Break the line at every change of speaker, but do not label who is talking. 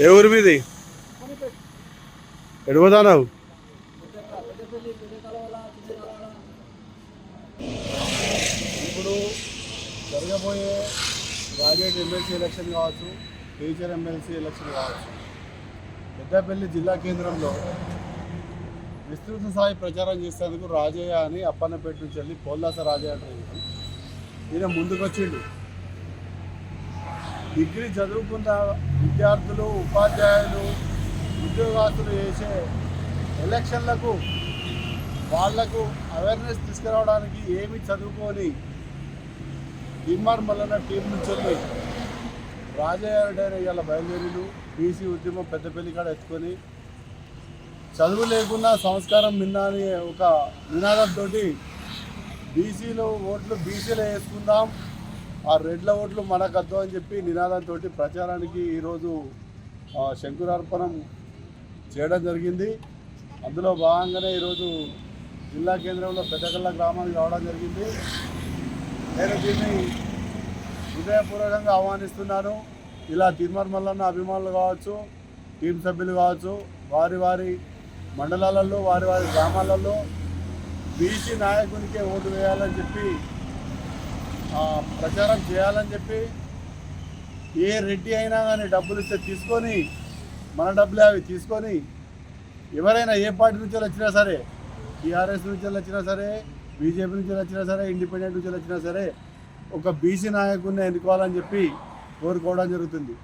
ఏ ఊరి మీది? ఎడిపోతావు?
ఇప్పుడు జరగబోయే రాజేట్ ఎమ్మెల్సీ ఎలక్షన్ కావచ్చు, టీచర్ ఎమ్మెల్సీ ఎలక్షన్ కావచ్చు, పెద్దపల్లి జిల్లా కేంద్రంలో విస్తృత స్థాయి ప్రచారం చేసేందుకు రాజయ్య అని అప్పన్నపేట నుంచి వెళ్ళి పోల్దాస రాజయ్య అంటారు. ఈయన ముందుకొచ్చిండు. డిగ్రీ చదువుకున్న విద్యార్థులు, ఉపాధ్యాయులు, ఉద్యోగస్తులు చేసే ఎలక్షన్లకు వాళ్లకు అవేర్నెస్ తీసుకురావడానికి ఏమి చదువుకొని దిమ్మార్ మల్లన్న టీం నుంచి వెళ్ళి రాజయ్య ఇవాళ బయలుదేరిలు బీసీ ఉద్యమం పెద్దపల్లి కాడ ఎత్తుకొని చదువు లేకున్నా సంస్కారం మిన్నా అని ఒక నినాదంతో బీసీలో ఓట్లు బీసీలో వేసుకుందాం, ఆ రెడ్ల ఓట్లు మనకద్దు అని చెప్పి నినాదంతో ప్రచారానికి ఈరోజు శంకురార్పణం చేయడం జరిగింది. అందులో భాగంగానే ఈరోజు జిల్లా కేంద్రంలో పెద్దకల్ల గ్రామానికి రావడం జరిగింది. నేను దీన్ని హృదయపూర్వకంగా ఆహ్వానిస్తున్నాను. ఇలా తిరుమల మల్లన్న అభిమానులు కావచ్చు, టీం సభ్యులు కావచ్చు, వారి వారి మండలాలలో, వారి వారి గ్రామాలలో బీసీ నాయకునికే ఓటు వేయాలని చెప్పి ప్రచారం చేయాలని చెప్పి, ఏ రెడ్డి అయినా కానీ డబ్బులు ఇస్తే తీసుకొని, మన డబ్బులే అవి తీసుకొని, ఎవరైనా ఏ పార్టీ నుంచి వచ్చినా సరే, టీఆర్ఎస్ నుంచి వచ్చినా సరే, బీజేపీ నుంచి వచ్చినా సరే, ఇండిపెండెంట్ నుంచి వచ్చినా సరే, ఒక బీసీ నాయకుడిని ఎన్నుకోవాలని చెప్పి కోరుకోవడం జరుగుతుంది.